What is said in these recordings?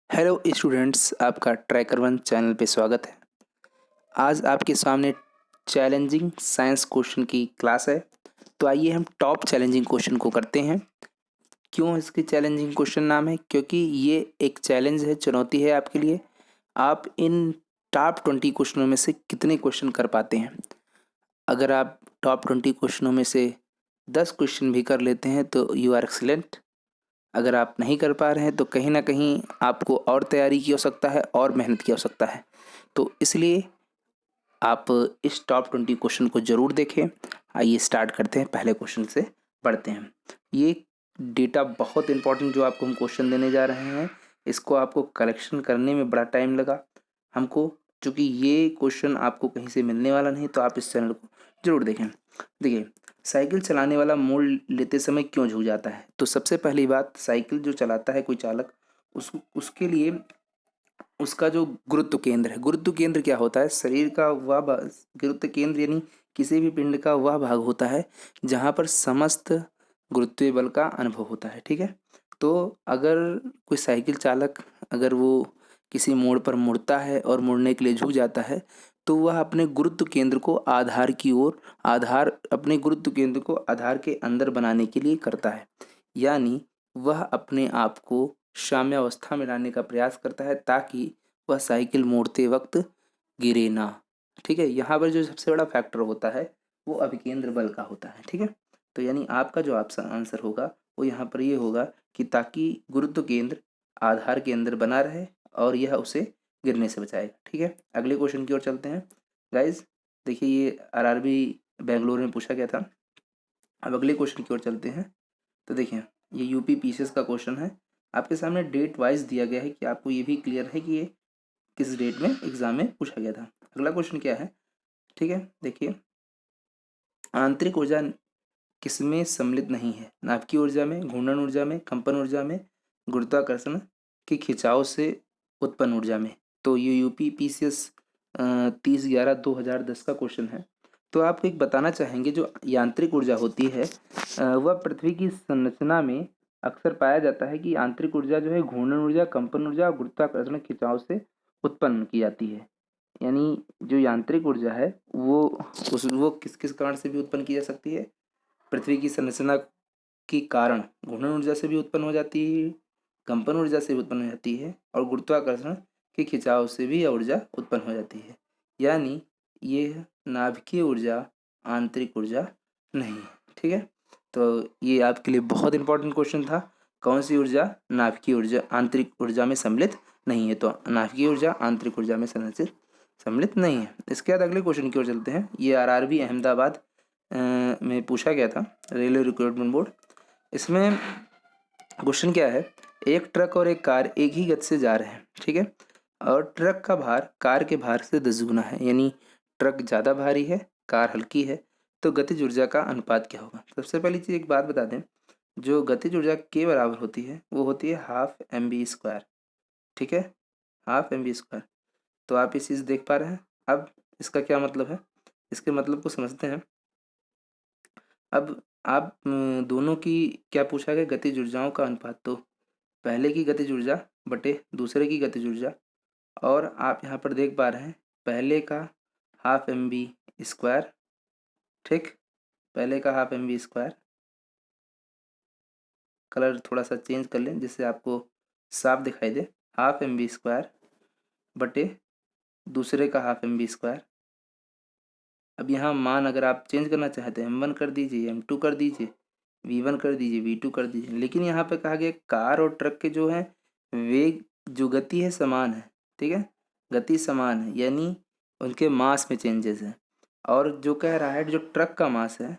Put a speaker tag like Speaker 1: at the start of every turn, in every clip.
Speaker 1: Hello students, आपका tracker one channel पे स्वागत है। आज आपके सामने चैलेंजिंग साइंस क्वेश्चन की क्लास है। तो आइए हम टॉप चैलेंजिंग क्वेश्चन को करते हैं। क्यों इसकी चैलेंजिंग क्वेश्चन नाम है? क्योंकि ये एक चैलेंज है, चुनौती है आपके लिए। आप इन टॉप 20 क्वेश्चनों में से कितने क्वेश्चन कर पाते हैं? अगर आप टॉप 20 क्वेश्चनों में से 10 क्वेश्चन भी कर लेते हैं तो यू आर एक्सीलेंट। अगर आप नहीं कर पा रहे हैं तो कहीं ना कहीं आपको और तैयारी की आवश्यकता है और मेहनत की आवश्यकता है। तो इसलिए आप इस टॉप 20 क्वेश्चन को ज़रूर देखें। आइए स्टार्ट करते हैं, पहले क्वेश्चन से पढ़ते हैं। ये डेटा बहुत इंपॉर्टेंट जो आपको हम क्वेश्चन देने जा रहे हैं, इसको आपको कलेक्शन करने में बड़ा टाइम लगा हमको, क्योंकि ये क्वेश्चन आपको कहीं से मिलने वाला नहीं। तो आप इस चैनल को ज़रूर देखें। देखिए, साइकिल चलाने वाला मोड़ लेते समय क्यों झुक जाता है? तो सबसे पहली बात, साइकिल जो चलाता है कोई चालक, उसके लिए उसका जो गुरुत्व केंद्र है, गुरुत्व केंद्र क्या होता है? शरीर का वह गुरुत्व केंद्र यानी किसी भी पिंड का वह भाग होता है जहाँ पर समस्त गुरुत्वीय बल का अनुभव होता है। ठीक है। तो अगर कोई साइकिल चालक, अगर वो किसी मोड़ पर मुड़ता है और मुड़ने के लिए झुक जाता है, तो वह अपने गुरुत्व केंद्र को आधार की ओर, आधार अपने गुरुत्व केंद्र को आधार के अंदर बनाने के लिए करता है। यानी वह अपने आप को साम्यावस्था में लाने का प्रयास करता है ताकि वह साइकिल मोड़ते वक्त गिरे ना। ठीक है। यहाँ पर जो सबसे बड़ा फैक्टर होता है वो अभिकेंद्र बल का होता है। ठीक है। तो यानी आपका जो आप आंसर होगा वो यहाँ पर ये होगा कि ताकि गुरुत्व केंद्र आधार के अंदर बना रहे और यह उसे गिरने से बचाएगा। ठीक है। अगले क्वेश्चन की ओर चलते हैं गाइज। देखिए, ये आरआरबी बेंगलोर में पूछा गया था। अब अगले क्वेश्चन की ओर चलते हैं। तो देखिए, ये यूपी पीसीएस का क्वेश्चन है। आपके सामने डेट वाइज दिया गया है कि आपको ये भी क्लियर है कि ये किस डेट में एग्जाम में पूछा गया था। अगला क्वेश्चन क्या है? ठीक है, देखिए, आंतरिक ऊर्जा किसमें सम्मिलित नहीं है? नाभिकीय ऊर्जा में, घूर्णन ऊर्जा में, कंपन ऊर्जा में, गुरुत्वाकर्षण के खिंचाव से उत्पन्न ऊर्जा में। तो ये यूपी पीसीएस 30/11/2010 का क्वेश्चन है। तो आपको एक बताना चाहेंगे, जो यांत्रिक ऊर्जा होती है वह पृथ्वी की संरचना में अक्सर पाया जाता है कि आंतरिक ऊर्जा जो है घूर्णन ऊर्जा, कंपन ऊर्जा और गुरुत्वाकर्षण खिंचाव से उत्पन्न की जाती है। यानी जो यांत्रिक ऊर्जा है वो किस किस कारण से भी उत्पन्न की जा सकती है? पृथ्वी की संरचना के कारण घूर्णन ऊर्जा से भी उत्पन्न हो जाती है, कंपन ऊर्जा से भी उत्पन्न हो जाती है और गुरुत्वाकर्षण के खिंचाव से भी यह ऊर्जा उत्पन्न हो जाती है। यानी ये नाभिकीय ऊर्जा आंतरिक ऊर्जा नहीं है। ठीक है। तो ये आपके लिए बहुत इंपॉर्टेंट क्वेश्चन था। कौन सी ऊर्जा नाभिकीय ऊर्जा आंतरिक ऊर्जा में सम्मिलित नहीं है? तो नाभिकीय ऊर्जा आंतरिक ऊर्जा में संरचित सम्मिलित नहीं है। इसके बाद अगले क्वेश्चन की ओर चलते हैं। ये आरआरबी अहमदाबाद में पूछा गया था, रेलवे रिक्रूटमेंट बोर्ड। इसमें क्वेश्चन क्या है? एक ट्रक और एक कार एक ही गति से जा रहे हैं। ठीक है। और ट्रक का भार कार के भार से 10 गुना है। यानी ट्रक ज़्यादा भारी है, कार हल्की है। तो गतिज ऊर्जा का अनुपात क्या होगा? सबसे पहली चीज़ एक बात बता दें, जो गतिज ऊर्जा के बराबर होती है वो होती है हाफ एम बी स्क्वायर। ठीक है, हाफ एम बी स्क्वायर। तो आप ये चीज़ देख पा रहे हैं। अब इसका क्या मतलब है, इसके मतलब को समझते हैं। अब आप दोनों की क्या पूछा गया? गतिज ऊर्जाओं का अनुपात। तो पहले की गतिज ऊर्जा बटे दूसरे की गतिज ऊर्जा। और आप यहाँ पर देख पा रहे हैं पहले का हाफ एम बी स्क्वायर। ठीक, पहले का half M B square. Colour थोड़ा सा चेंज कर लें जिससे आपको साफ दिखाई दे। हाफ एम बी स्क्वायर बटे दूसरे का हाफ एम बी स्क्वायर। अब यहाँ मान अगर आप चेंज करना चाहते हैं, M1 कर दीजिए, M2 कर दीजिए, V1 कर दीजिए, V2 कर दीजिए। लेकिन यहाँ पे कहा गया कार और ट्रक के जो है वेग, जो गति है समान है। ठीक है, गति समान है, यानी उनके मास में चेंजेस है। और जो कह रहा है जो ट्रक का मास है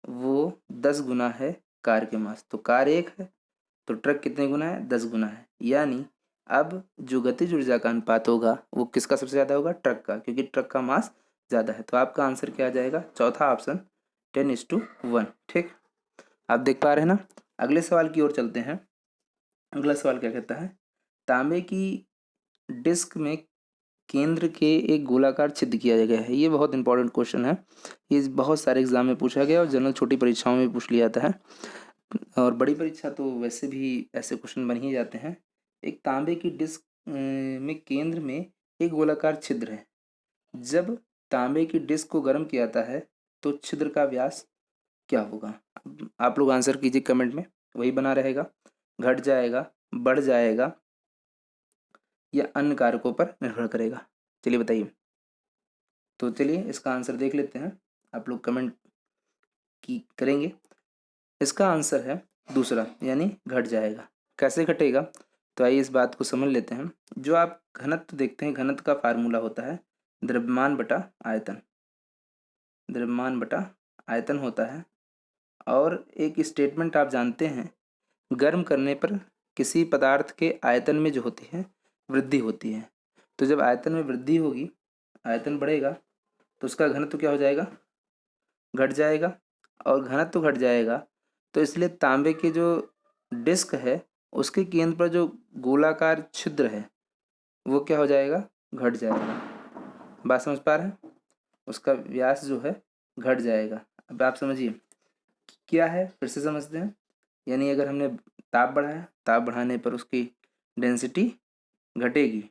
Speaker 1: वो 10 गुना है कार के मास। तो कार एक है तो ट्रक कितने गुना है? 10 गुना है। यानी अब जो गतिज ऊर्जा का अनुपात होगा वो किसका सबसे ज़्यादा होगा? ट्रक का, क्योंकि ट्रक का मास ज़्यादा है। तो आपका आंसर क्या आ जाएगा? चौथा ऑप्शन 10:1। ठीक, आप देख पा रहे हैं ना। अगले सवाल की ओर चलते हैं। अगला सवाल क्या कहता है? तांबे की डिस्क में केंद्र के एक गोलाकार छिद्र किया गया है। ये बहुत इंपॉर्टेंट क्वेश्चन है। ये बहुत सारे एग्जाम में पूछा गया और जनरल छोटी परीक्षाओं में पूछ लिया जाता है। और बड़ी परीक्षा तो वैसे भी ऐसे क्वेश्चन बन ही जाते हैं। एक तांबे की डिस्क में केंद्र में एक गोलाकार छिद्र है। जब तांबे की डिस्क को गर्म किया जाता है तो छिद्र का व्यास क्या होगा? अब आप लोग आंसर कीजिए कमेंट में। वही बना रहेगा, घट जाएगा, बढ़ जाएगा या अन्य कारकों पर निर्भर करेगा? चलिए बताइए। तो चलिए इसका आंसर देख लेते हैं, आप लोग कमेंट की करेंगे। इसका आंसर है दूसरा, यानी घट जाएगा। कैसे घटेगा? तो आइए इस बात को समझ लेते हैं। जो आप घनत्व देखते हैं, घनत्व का फार्मूला होता है द्रव्यमान बटा आयतन। द्रव्यमान बटा आयतन होता है। और एक स्टेटमेंट आप जानते हैं, गर्म करने पर किसी पदार्थ के आयतन में जो होती है वृद्धि होती है। तो जब आयतन में वृद्धि होगी, आयतन बढ़ेगा, तो उसका घनत्व क्या हो जाएगा? घट जाएगा। और घनत्व घट जाएगा तो इसलिए तांबे के जो डिस्क है उसके केंद्र पर जो गोलाकार छिद्र है वो क्या हो जाएगा? घट जाएगा। बात समझ पा रहे हैं? उसका व्यास जो है घट जाएगा। अब आप समझिए क्या है, फिर से समझते हैं। यानी अगर हमने ताप बढ़ाया, ताप बढ़ाने पर उसकी डेंसिटी घटेगी,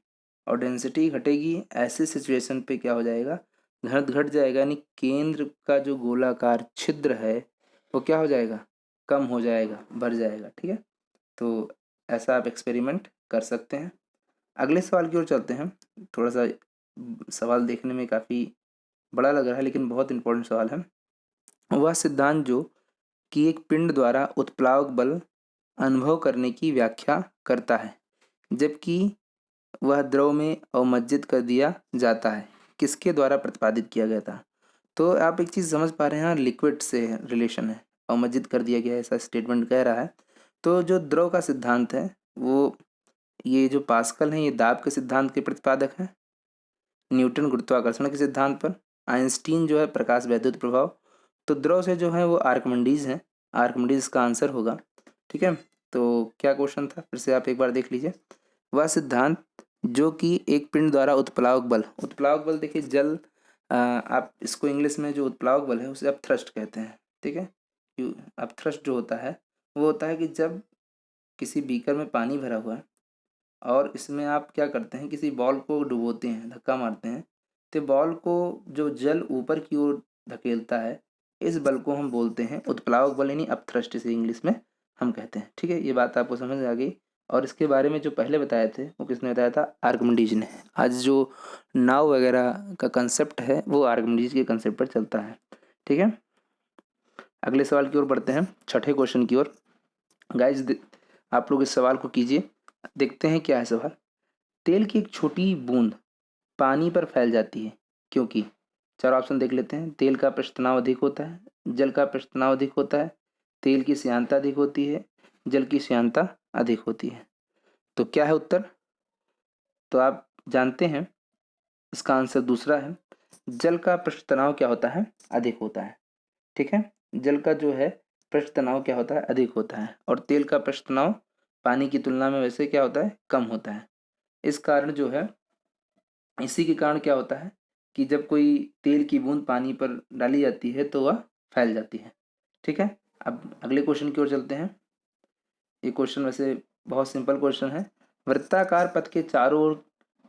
Speaker 1: और डेंसिटी घटेगी ऐसे सिचुएशन पे क्या हो जाएगा? घनत्व घट जाएगा, यानी केंद्र का जो गोलाकार छिद्र है वो क्या हो जाएगा? कम हो जाएगा, बढ़ जाएगा। ठीक है, तो ऐसा आप एक्सपेरिमेंट कर सकते हैं। अगले सवाल की ओर चलते हैं। थोड़ा सा सवाल देखने में काफ़ी बड़ा लग रहा है लेकिन बहुत इंपॉर्टेंट सवाल है। वह सिद्धांत जो कि एक पिंड द्वारा उत्प्लावक बल अनुभव करने की व्याख्या करता है जबकि वह द्रव में अवमज्जित कर दिया जाता है, किसके द्वारा प्रतिपादित किया गया था? तो आप एक चीज़ समझ पा रहे हैं, लिक्विड से रिलेशन है, अवमज्जित कर दिया गया है ऐसा स्टेटमेंट कह रहा है। तो जो द्रव का सिद्धांत है वो, ये जो पास्कल है ये दाब के सिद्धांत के प्रतिपादक हैं, न्यूटन गुरुत्वाकर्षण के सिद्धांत पर, आइंस्टीन जो है प्रकाश वैद्युत प्रभाव। तो द्रव से जो है वो आर्कमिडीज हैं, आर्कमिडीज का आंसर होगा। ठीक है, तो क्या क्वेश्चन था फिर से आप एक बार देख लीजिए। वह सिद्धांत जो कि एक पिंड द्वारा उत्प्लावक बल, उत्प्लावक बल देखिए जल, आप इसको इंग्लिश में जो उत्प्लावक बल है उसे आप थ्रस्ट कहते हैं। ठीक है, अब थ्रस्ट जो होता है वो होता है कि जब किसी बीकर में पानी भरा हुआ है और इसमें आप क्या करते हैं, किसी बॉल को डुबोते हैं, धक्का मारते हैं, तो बॉल को जो जल ऊपर की ओर धकेलता है, इस बल को हम बोलते हैं उत्प्लावक बल, यानी अपथ्रस्ट से इंग्लिश में हम कहते हैं। ठीक है, ये बात आपको समझ आ गई। और इसके बारे में जो पहले बताए थे वो किसने बताया था? आर्किमिडीज ने। आज जो नाव वगैरह का कंसेप्ट है वो आर्किमिडीज के कंसेप्ट पर चलता है। ठीक है, अगले सवाल की ओर बढ़ते हैं, छठे क्वेश्चन की ओर। गाइज आप लोग इस सवाल को कीजिए, देखते हैं क्या है सवाल। तेल की एक छोटी बूंद पानी पर फैल जाती है क्योंकि, चार ऑप्शन देख लेते हैं। तेल का पृष्ठ तनाव अधिक होता है, जल का पृष्ठ तनाव अधिक होता है, तेल की श्यानता अधिक होती है, जल की श्यानता अधिक होती है। तो क्या है उत्तर? तो आप जानते हैं इसका आंसर दूसरा है, जल का पृष्ठ तनाव क्या होता है? अधिक होता है। ठीक है, जल का जो है पृष्ठ तनाव क्या होता है? अधिक होता है। और तेल का पृष्ठ तनाव पानी की तुलना में वैसे क्या होता है? कम होता है। इस कारण जो है, इसी के कारण क्या होता है कि जब कोई तेल की बूंद पानी पर डाली जाती है तो वह फैल जाती है। ठीक है, अब अगले क्वेश्चन की ओर चलते हैं। ये क्वेश्चन वैसे बहुत सिंपल क्वेश्चन है। वृत्ताकार पथ के चारों ओर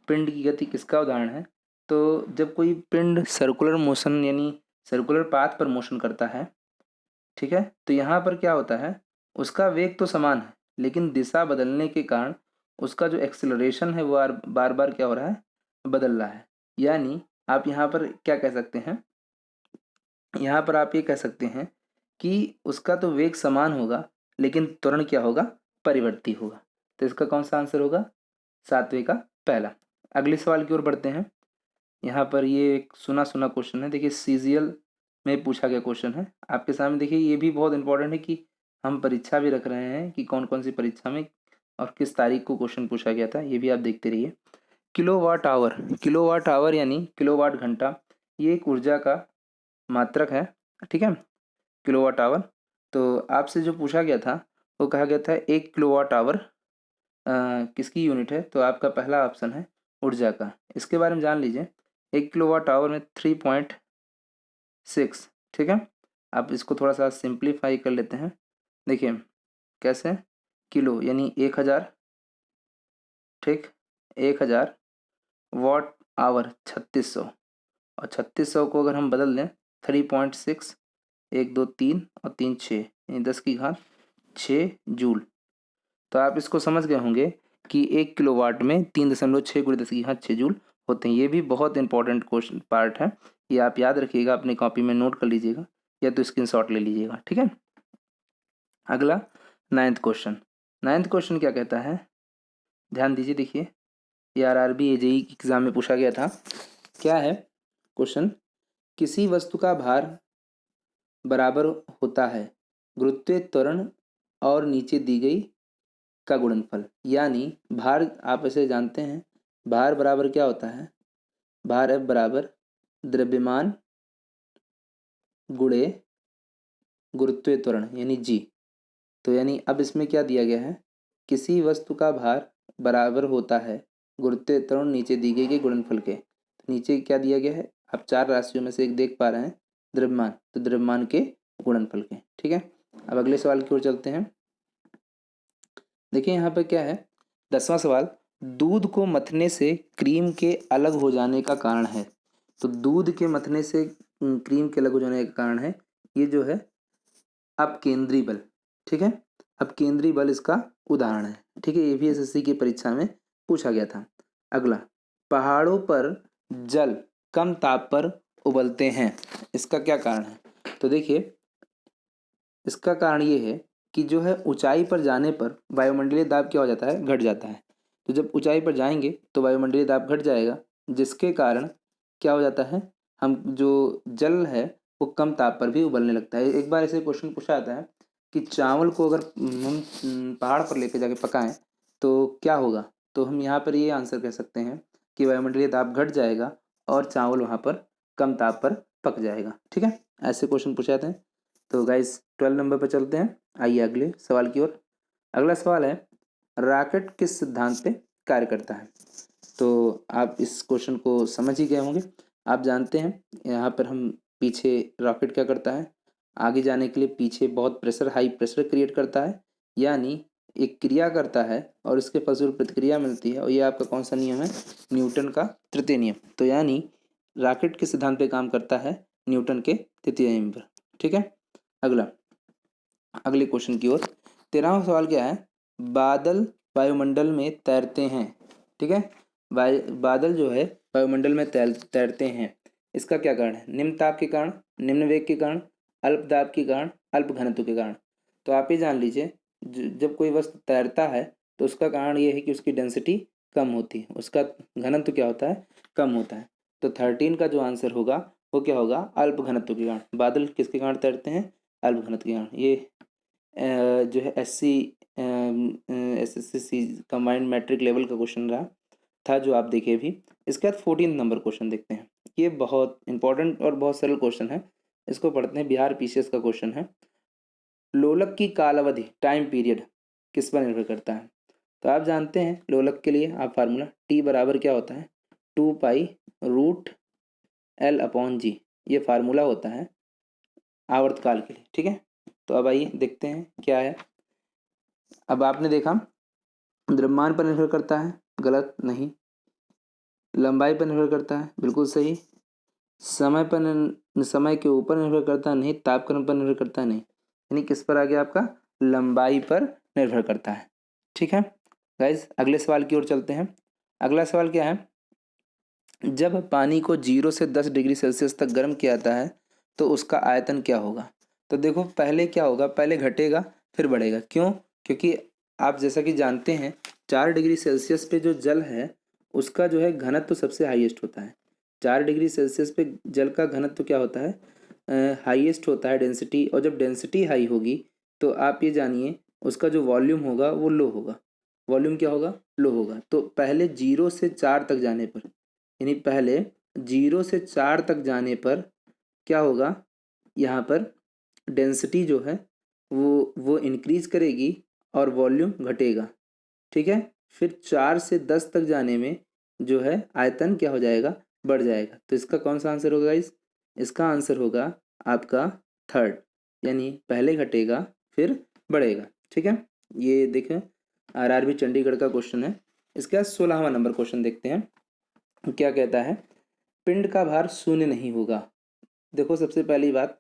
Speaker 1: पिंड की गति किसका उदाहरण है? तो जब कोई पिंड सर्कुलर मोशन यानी सर्कुलर पाथ पर मोशन करता है, ठीक है, तो यहाँ पर क्या होता है, उसका वेग तो समान है लेकिन दिशा बदलने के कारण उसका जो एक्सेलरेशन है वो बार बार क्या हो रहा है? बदल रहा है। यानी आप यहाँ पर क्या कह सकते हैं, यहाँ पर आप ये कह सकते हैं कि उसका तो वेग समान होगा लेकिन त्वरण क्या होगा? परिवर्ती होगा। तो इसका कौन सा आंसर होगा? सातवें का पहला। अगले सवाल की ओर बढ़ते हैं। यहाँ पर ये एक सुना सुना क्वेश्चन है, देखिए सीजीएल में पूछा गया क्वेश्चन है आपके सामने। देखिए ये भी बहुत इंपॉर्टेंट है कि हम परीक्षा भी रख रहे हैं कि कौन कौन सी परीक्षा में और किस तारीख को क्वेश्चन पूछा गया था, ये भी आप देखते रहिए। किलोवाट आवर, किलोवाट आवर यानी किलोवाट घंटा, ये एक ऊर्जा का मात्रक है। ठीक है, किलोवाट आवर। तो आपसे जो पूछा गया था वो कहा गया था 1 किलोवाट आवर किसकी यूनिट है? तो आपका पहला ऑप्शन है ऊर्जा का। इसके बारे में जान लीजिए, 1 किलोवाट आवर में 3.6। ठीक है, आप इसको थोड़ा सा सिंप्लीफाई कर लेते हैं। देखिए कैसे, किलो यानी 1000, ठीक, 1000 वॉट आवर 3600, और 3600 को अगर हम बदल दें 3.6, 1 2 3 और 3 6 यानी 10 की घात 6 जूल। तो आप इसको समझ गए होंगे कि 1 किलोवाट में 3.6 गुणे 10 की घात 6 जूल होते हैं। ये भी बहुत इंपॉर्टेंट क्वेश्चन पार्ट है, ये आप याद रखिएगा, अपनी कॉपी में नोट कर लीजिएगा या तो स्क्रीनशॉट ले लीजिएगा। ठीक है, अगला 9th क्वेश्चन। 9th क्वेश्चन क्या कहता है, ध्यान दीजिए, देखिए ये आरआरबी एजेई एग्जाम में पूछा गया था। क्या है क्वेश्चन, किसी वस्तु का भार बराबर होता है गुरुत्वीय त्वरण और नीचे दी गई का गुणनफल। यानी भार आप ऐसे जानते हैं, भार बराबर क्या होता है, भार F बराबर द्रव्यमान गुणे गुरुत्वीय त्वरण यानी जी। तो यानी अब इसमें क्या दिया गया है, किसी वस्तु का भार बराबर होता है गुरुत्वीय त्वरण नीचे दी गई के गुणनफल के। तो नीचे क्या दिया गया है, आप 4 राशियों में से एक देख पा रहे हैं, द्रव्यमान, तो द्रव्यमान के गुणनफल के। ठीक है, अब अगले सवाल की ओर चलते हैं। देखिए यहाँ पे क्या है, 10वां सवाल, दूध को मथने से क्रीम के अलग हो जाने का कारण है। तो दूध के मथने से क्रीम के अलग हो जाने का कारण है, ये जो है अपकेंद्री बल। ठीक है, अपकेंद्री बल इसका उदाहरण है। ठीक है, ये भी एसएससी की परीक्षा में पूछा गया था। अगला, पहाड़ों पर जल कम ताप पर उबलते हैं, इसका क्या कारण है। तो देखिए इसका कारण ये है कि जो है ऊंचाई पर जाने पर वायुमंडलीय दाब क्या हो जाता है, घट जाता है। तो जब ऊंचाई पर जाएंगे तो वायुमंडलीय दाब घट जाएगा, जिसके कारण क्या हो जाता है, हम जो जल है वो कम ताप पर भी उबलने लगता है। एक बार ऐसे क्वेश्चन पूछा जाता है कि चावल को अगर हम पहाड़ पर लेके जाके पकाएं तो क्या होगा। तो हम यहाँ पर ये आंसर कह सकते हैं कि वायुमंडलीय दाब घट जाएगा और चावल वहाँ पर कम ताप पर पक जाएगा। ठीक है, ऐसे क्वेश्चन पूछे जाते हैं। तो गाइस 12 नंबर पर चलते हैं, आइए अगले सवाल की ओर। अगला सवाल है, रॉकेट किस सिद्धांत पे कार्य करता है। तो आप इस क्वेश्चन को समझ ही गए होंगे। आप जानते हैं यहाँ पर हम पीछे रॉकेट क्या करता है, आगे जाने के लिए पीछे बहुत प्रेशर, हाई प्रेशर क्रिएट करता है, यानी एक क्रिया करता है और इसके फलस्वरूप प्रतिक्रिया मिलती है। और ये आपका कौन सा नियम है, न्यूटन का तृतीय नियम। तो यानी रॉकेट के सिद्धांत पे काम करता है, न्यूटन के तृतीय नियम पर। ठीक है, अगला, अगले क्वेश्चन की ओर। 13वां सवाल क्या है, बादल वायुमंडल में तैरते हैं। ठीक है, बादल जो है वायुमंडल में तैरते हैं, इसका क्या कारण है, निम्न ताप के कारण, निम्न वेग के कारण, अल्प दाब के कारण, अल्प घनत्व के कारण। तो आप ये जान लीजिए, जब कोई वस्तु तैरता है तो उसका कारण ये है कि उसकी डेंसिटी कम होती है, उसका घनत्व क्या होता है, कम होता है। तो 13 का जो आंसर होगा वो क्या होगा, अल्प घनत्व के कारण। बादल किसके कारण तैरते हैं, अल्प घनत्व के कारण। ये जो है एसएससी कंबाइंड मैट्रिक लेवल का क्वेश्चन रहा था जो आप देखे भी। इसके बाद 14 नंबर क्वेश्चन देखते हैं। ये बहुत इंपॉर्टेंट और बहुत सरल क्वेश्चन है, इसको पढ़ते हैं। बिहार पीसीएस का क्वेश्चन है, लोलक की कालावधि टाइम पीरियड किस पर निर्भर करता है। तो आप जानते हैं लोलक के लिए आप फार्मूला टी बराबर क्या होता है, 2π√L/g, ये फार्मूला होता है आवर्तकाल के लिए। ठीक है, तो अब आइए देखते हैं क्या है। अब आपने देखा द्रव्यमान पर निर्भर करता है, गलत नहीं। लंबाई पर निर्भर करता है, बिल्कुल सही। समय पर, समय के ऊपर निर्भर करता है, नहीं। तापक्रम पर निर्भर करता है, नहीं। यानी किस पर आ गया आपका, लंबाई पर निर्भर करता है। ठीक है गाइज, अगले सवाल की ओर चलते हैं। अगला सवाल क्या है, जब पानी को 0 से 10 डिग्री सेल्सियस तक गर्म किया जाता है तो उसका आयतन क्या होगा। तो देखो पहले क्या होगा, पहले घटेगा फिर बढ़ेगा। क्यों, क्योंकि आप जैसा कि जानते हैं 4 डिग्री सेल्सियस पे जो जल है उसका जो है घनत्व तो सबसे हाईएस्ट होता है। 4 डिग्री सेल्सियस पे जल का घनत्व तो क्या होता है, हाईएस्ट होता है डेंसिटी। और जब डेंसिटी हाई होगी तो आप ये जानिए उसका जो वॉल्यूम होगा वो लो होगा। वॉल्यूम क्या होगा, लो होगा। तो पहले 0 से 4 तक जाने पर, यानी पहले 0 से 4 तक जाने पर क्या होगा, यहाँ पर डेंसिटी जो है वो इंक्रीज करेगी और वॉल्यूम घटेगा। ठीक है, फिर 4 से 10 तक जाने में जो है आयतन क्या हो जाएगा, बढ़ जाएगा। तो इसका कौन सा आंसर होगा इस, इसका आंसर होगा आपका थर्ड, यानी पहले घटेगा फिर बढ़ेगा। ठीक है, ये देखें आरआरबी चंडीगढ़ का क्वेश्चन है। इसके बाद 16वां नंबर क्वेश्चन देखते हैं क्या कहता है। पिंड का भार शून्य नहीं होगा। देखो सबसे पहली बात,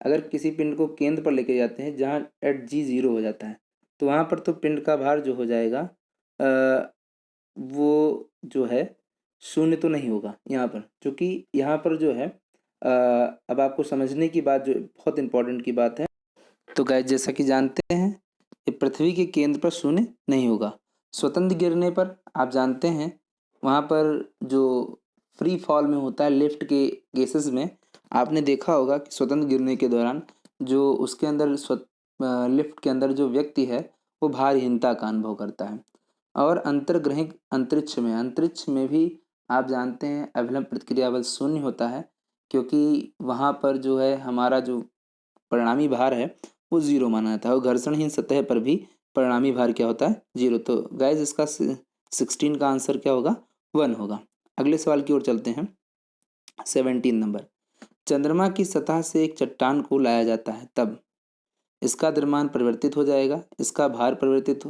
Speaker 1: अगर किसी पिंड को केंद्र पर लेके जाते हैं जहाँ एट जी जीरो हो जाता है, तो वहाँ पर तो पिंड का भार जो हो जाएगा वो जो है शून्य तो नहीं होगा यहाँ पर, क्योंकि यहाँ पर जो है अब आपको समझने की बात जो बहुत इंपॉर्टेंट की बात है। तो गाइस जैसा कि जानते हैं ये पृथ्वी के केंद्र पर शून्य नहीं होगा। स्वतंत्र गिरने पर आप जानते हैं वहाँ पर जो फ्री फॉल में होता है लिफ्ट के केसेस में आपने देखा होगा कि स्वतंत्र गिरने के दौरान जो उसके अंदर लिफ्ट के अंदर जो व्यक्ति है वो भारहीनता का अनुभव करता है। और अंतर्ग्रहिक अंतरिक्ष में भी आप जानते हैं अभिलंब प्रतिक्रिया बल शून्य होता है, क्योंकि वहाँ पर जो है हमारा जो परिणामी भार है वो जीरो माना जाता है और घर्षणहीन सतह पर भी परिणामी भार क्या होता है, जीरो। तो गाइज इसका 16 का आंसर क्या होगा, 1 होगा। अगले सवाल की ओर चलते हैं। 17 नंबर, चंद्रमा की सतह से एक चट्टान को लाया जाता है तब इसका द्रव्यमान परिवर्तित हो जाएगा, इसका भार परिवर्तित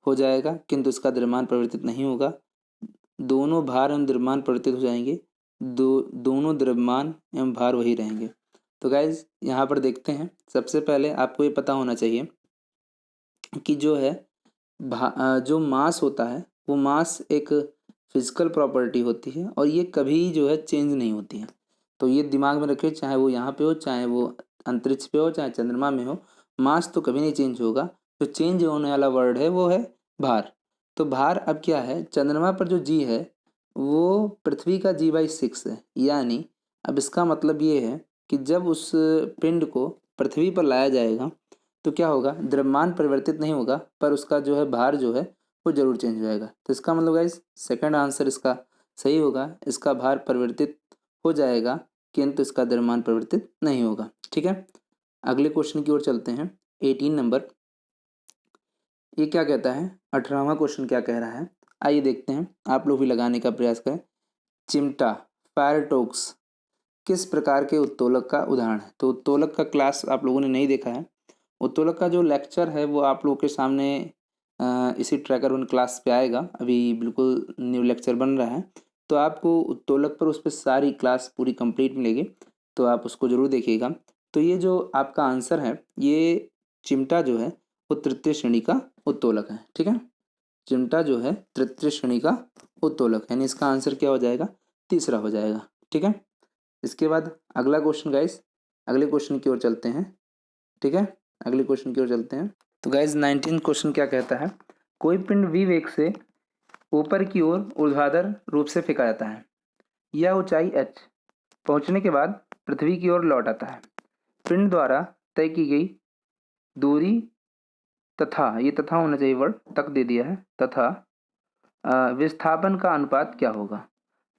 Speaker 1: हो जाएगा, किंतु इसका द्रव्यमान परिवर्तित नहीं होगा। दोनों भार एवं द्रव्यमान परिवर्तित हो जाएंगे, दोनों द्रव्यमान एवं भार वही रहेंगे। तो गाइज यहाँ पर देखते हैं, सबसे पहले आपको ये पता होना चाहिए कि जो है जो मास होता है वो मास एक फिजिकल प्रॉपर्टी होती है और ये कभी जो है चेंज नहीं होती है। तो ये दिमाग में रखिए, चाहे वो यहाँ पे हो, चाहे वो अंतरिक्ष पे हो, चाहे चंद्रमा में हो, मास तो कभी नहीं चेंज होगा। जो चेंज होने वाला वर्ड है वो है भार। तो भार अब क्या है, चंद्रमा पर जो जी है वो पृथ्वी का जी/6 है। यानी अब इसका मतलब ये है कि जब उस पिंड को पृथ्वी पर लाया जाएगा तो क्या होगा, द्रव्यमान परिवर्तित नहीं होगा पर उसका जो है भार जो है वो जरूर चेंज हो जाएगा। तो इसका मतलब गाइस सेकंड आंसर इसका सही होगा, इसका भार परिवर्तित हो जाएगा किंतु इसका द्रव्यमान परिवर्तित नहीं होगा। ठीक है, अगले क्वेश्चन की ओर चलते हैं। 18 नंबर, ये क्या कहता है, 18वां क्वेश्चन क्या कह रहा है, आइए देखते हैं, आप लोग भी लगाने का प्रयास करें। चिमटा फायर टोक्स किस प्रकार के उत्तोलक का उदाहरण है। तो उत्तोलक का क्लास आप लोगों ने नहीं देखा है, उत्तोलक का जो लेक्चर है वो आप लोगों के सामने इसी ट्रैकर वन क्लास पे आएगा। अभी बिल्कुल न्यू लेक्चर बन रहा है, तो आपको उत्तोलक पर उस पर सारी क्लास पूरी कंप्लीट मिलेगी, तो आप उसको ज़रूर देखिएगा। तो ये जो आपका आंसर है, ये चिमटा जो है वो तृतीय श्रेणी का उत्तोलक है। ठीक है, चिमटा जो है तृतीय श्रेणी का उत्तोलक है, यानी इसका आंसर क्या हो जाएगा, तीसरा हो जाएगा। ठीक है, इसके बाद अगला क्वेश्चन गाइस, अगले क्वेश्चन की ओर चलते हैं। ठीक है, अगले क्वेश्चन की ओर चलते हैं। तो गाइस 19 क्वेश्चन क्या कहता है, कोई पिंड v वेग से ऊपर की ओर ऊर्ध्वाधर रूप से फेंका जाता है, यह ऊंचाई h पहुंचने के बाद पृथ्वी की ओर लौट आता है। पिंड द्वारा तय की गई दूरी तथा, ये तथा होना चाहिए वर्ड, तक दे दिया है, तथा विस्थापन का अनुपात क्या होगा।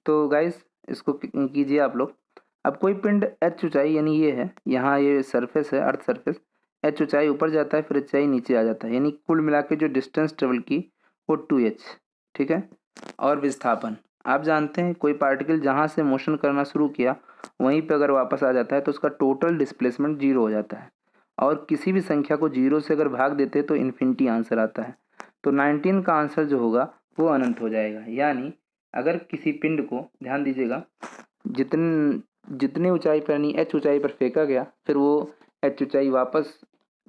Speaker 1: तो गाइस इसको कीजिए आप लोग। अब कोई पिंड h ऊंचाई, यानी ये है, यहाँ ये सरफेस है, अर्थ सरफेस, h ऊंचाई ऊपर जाता है फिर ऊंचाई नीचे आ जाता है, यानी कुल मिला के जो डिस्टेंस ट्रेवल की वो 2h। ठीक है, और विस्थापन आप जानते हैं, कोई पार्टिकल जहाँ से मोशन करना शुरू किया वहीं पे अगर वापस आ जाता है तो उसका टोटल डिस्प्लेसमेंट जीरो हो जाता है, और किसी भी संख्या को जीरो से अगर भाग देते तो इन्फिनिटी आंसर आता है। तो 19 का आंसर जो होगा वो अनंत हो जाएगा। यानी अगर किसी पिंड को, ध्यान दीजिएगा, जितने ऊंचाई पर यानी h ऊंचाई पर फेंका गया, फिर वो h ऊंचाई वापस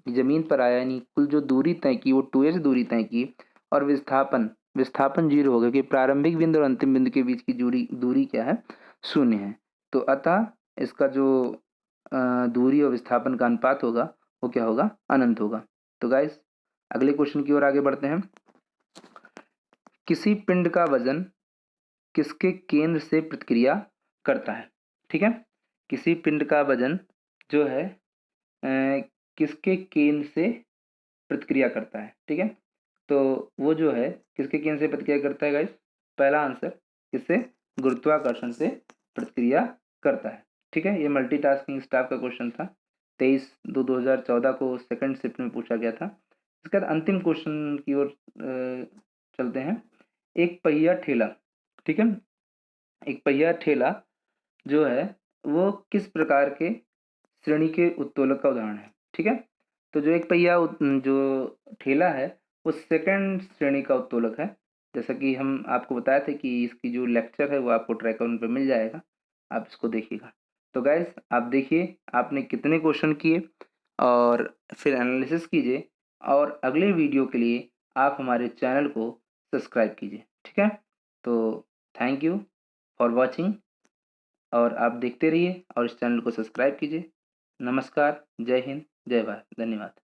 Speaker 1: ज़मीन पर आया, यानी कुल जो दूरी तय की वो 2h दूरी तय की, और विस्थापन जीरो होगा कि प्रारंभिक बिंदु और अंतिम बिंदु के बीच की दूरी क्या है, शून्य है। तो अतः इसका जो दूरी और विस्थापन का अनुपात होगा वो क्या होगा, अनंत होगा। तो गाइस अगले क्वेश्चन की ओर आगे बढ़ते हैं। किसी पिंड का वजन किसके केंद्र से प्रतिक्रिया करता है। ठीक है, किसी पिंड का वजन जो है किसके केंद्र से प्रतिक्रिया करता है। ठीक है, तो वो जो है किसके केंद्र से प्रतिक्रिया करता है गाइस, पहला आंसर किससे, गुरुत्वाकर्षण से प्रतिक्रिया करता है। ठीक है, ये मल्टीटास्किंग स्टाफ का क्वेश्चन था, 23/2/2014 को सेकंड शिफ्ट में पूछा गया था। इसके बाद अंतिम क्वेश्चन की ओर चलते हैं। एक पहिया ठेला, ठीक है, एक पहिया ठेला जो है वो किस प्रकार के श्रेणी के उत्तोलक का उदाहरण है। ठीक है, तो जो एक पहिया जो ठेला है वो सेकंड श्रेणी का उत्तोलक है, जैसा कि हम आपको बताए थे कि इसकी जो लेक्चर है वो आपको ट्रैकर वन पे मिल जाएगा, आप इसको देखिएगा। तो गाइस आप देखिए आपने कितने क्वेश्चन किए और फिर एनालिसिस कीजिए और अगले वीडियो के लिए आप हमारे चैनल को सब्सक्राइब कीजिए, ठीक है? तो थैंक यू फॉर वॉचिंग और आप देखते रहिए और इस चैनल को सब्सक्राइब कीजिए। नमस्कार, जय हिंद, जय भारत, धन्यवाद।